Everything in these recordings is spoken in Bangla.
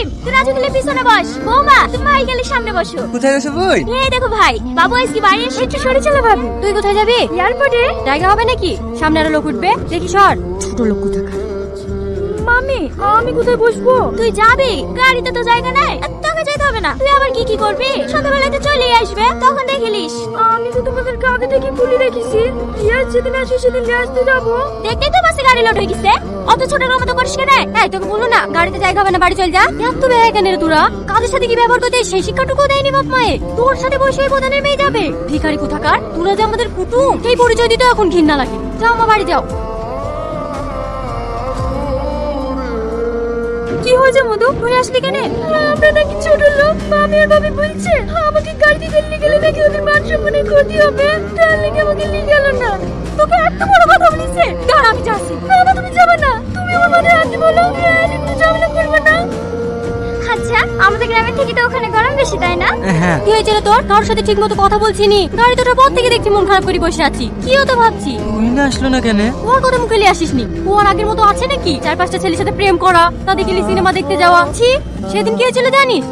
সেলিম, তুই রাজু গেলে পিছনে বস। বৌমা, তুমি ভাই গেলে সামনে বসো। কোথায় গেছে বই? এই দেখো ভাই, বাবু আজকে বাড়ি এসে একটু সরে চলে ভাবি। তুই কোথায় যাবি? এয়ারপোর্টে। জায়গা হবে নাকি? সামনে আরো লোক উঠবে, দেখি সর। ছোট লোক কোথাকার। মামি, আমি কোথায় বসবো? তুই যাবি, গাড়িতে তো জায়গা নাই। আর তোকে যেতে হবে না। তুই আবার কি করবি? সন্ধ্যাবেলাতে চলে আসবে, তখন দেখিলিস। আমি তো তোমাদেরকে আগে থেকে বলে রেখেছি, রিয়াজ যেদিন আসে সেদিন নিয়ে আসতে যাবো। দেখতেই তো বাসে গাড়ি লোড হয়ে গেছে। অত ছোট রুম তো করিস কেন? এই তোকে বললো না গাড়িতে জায়গা হবে না, বাড়ি চল যা। এত ব্যয় কেন রে তোরা? কাদের সাথে কি ব্যবহার করতে সেই শিক্ষাটুকু দেয়নি বাপ মায়ে। তোর সাথে বসে ওই প্রধানের মেয়ে যাবে? ভিখারি কোথাকার। তোরা যে আমাদের কুটুম, সেই পরিচয় দিতে এখন ঘৃণা লাগে। যাও আমার বাড়ি যাও। কি হয়েছে মধু? ঘুরে আসলি কেন? আমরা নাকি ছোট লোক, মামি আর বাবি বলছে আমাকে গাড়িতে ফেললে গেলে নাকি ওদের মান সম্মানের ক্ষতি হবে। তার লেগে আমাকে নিয়ে গেল না। তোকে এত বড় কথা বলেছে? দাঁড়া, আমি যাচ্ছি। বাবা, তুমি যাবে না। তুমি আমার মাথায় হাত বলো, একটু ঝামেলা করবে না। আচ্ছা, আমাদের গ্রামের থেকে তো ওখানে গরম বেশি, তাই না? হ্যাঁ। কি হয়েছিল তোর? কারোর সাথে ঠিক মতো কথা বলছিনি। গাড়ি তোটার পর থেকে দেখছি মন খারাপ করে বসে আছি। কি হতো ভাবছি? তুই না আসলো না কেন? ওর কথা মুখে নিয়ে আসিসনি। ও আর আগের মতো আছে নাকি? 4-5টা ছেলের সাথে প্রেম করা, তাদের গেলে সিনেমা দেখতে যাওয়া। ছি, সেদিন কি হয়েছিল জানিস?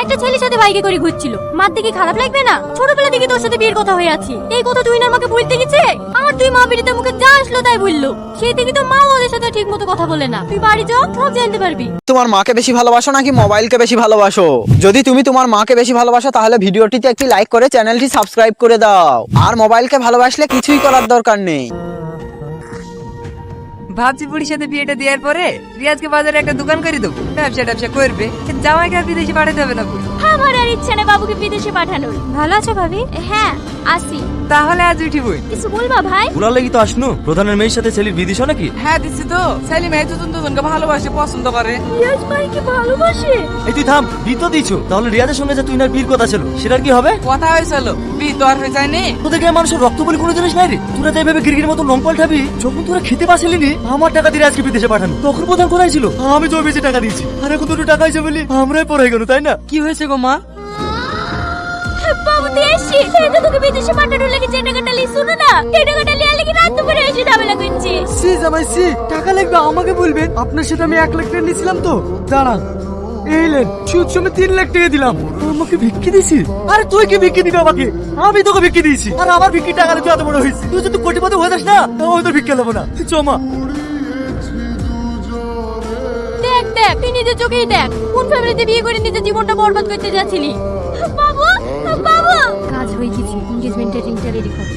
একটা ছেলের সাথে বাইকে করে ঘুরছিল। মার দিকে খারাপ লাগবে না? ছোটবেলা থেকে তোর সাথে বিয়ের কথা হয়ে আছে। এই কথা তুই না আমাকে বলতে গেছে। আমার তুই মা বিড়িতে মুখে যা আসলো তাই বললো। সেই থেকে তো মা ওদের সাথে ঠিক মতো কথা বলে না। তুই বাড়ি যাও, সব জানতে পারবি। তোমার মাকে বেশি ভালোবাসো নাকি মোবাইলকে বেশি ভালোবাসো? যদি তুমি তোমার মাকে বেশি ভালোবাসো তাহলে ভিডিওটিতে একটি লাইক করে চ্যানেলটি সাবস্ক্রাইব করে দাও। আর মোবাইলকে ভালোবাসলে কিছুই করার দরকার নেই। ভাবছি বুড়ির সাথে বিয়েটা দেওয়ার পরে রিয়াজকে বাজারে একটা দোকান করে দেবো, ব্যবসা করবে। জামাইকে আর বিদেশে পাঠাতে হবে না বুড়ি। আমার আর ইচ্ছা নেই বাবুকে বিদেশে পাঠানোর। ভালো আছো ভাবি? হ্যাঁ, আসি। তাহলে আজ উঠি বই। কিছু বলবা ভাই? পুরা লাগি তো আসনু প্রধানের মেয়ের সাথে ছেলের বিদিশ নাকি? হ্যাঁ দিচ্ছি তো। সেলিম এই দুজনকে ভালোবাসে, পছন্দ করে। রিয়াজ ভাইকে ভালোবাসে? এই তুই থাম, বি তো দিছো। তাহলে রিয়াজের সঙ্গে যে তুই না বিয়ের কথা ছিল সেটার কি হবে? কথা হয়েছিল, বিয়ে তো আর হয়ে যায়নি। তোদের গ্রামে মানুষের রক্ত বলি কোনো জিনিস নাই রে। তোরা তাই ভেবে গিরগির মতো লম্পল ঠাবি। যখন তোরা খেতে পারছিলি আমার টাকা দিয়ে আজকে বিদেশে পাঠানো, তখন প্রধান কোথায় ছিল? আমি তো বেশি টাকা দিয়েছি, আর এখন দুটো টাকা আছে বলি আমরাই পড়াই গেল, তাই না? কি হয়েছে গো মা? বাবু তুই এসছি, এই তো তোকে বিদেশে পাঠানোর লাগে যে টাকাটা লি, শুনো না। এই টাকাটা লিয়ে লাগি রাত দুপুরে এসে ঝামেলা করছি। সি জামাই সি, টাকা লাগবে আমাকে বলবেন। আপনার সাথে আমি 1 লাখ টাকা নিয়েছিলাম তো। দাঁড়ান, এই লেন, সুদ সমেত 3 লাখ টাকা দিলাম। আমাকে ভিক্ষি দিছি? আরে তুই কি ভিক্ষি দিবি আমাকে? আমি তোকে ভিক্ষি দিয়েছি। আর আমার ভিক্ষি টাকা তুই এত বড় হয়েছিস। তুই যদি কোটিপতি হয়ে যাস না, আমি তো ভিক্ষা নেবো না। চমা দেখ দেখ, তুই নিজের চোখেই দেখ কোন ফ্যামিলিতে বিয়ে করে নিজের জীবনটা বরবাদ করতে যাচ্ছিলি। বাবু, বাবু। কাজ হয়ে গেছে, এনগেজমেন্টের রিংটা রেডি কর।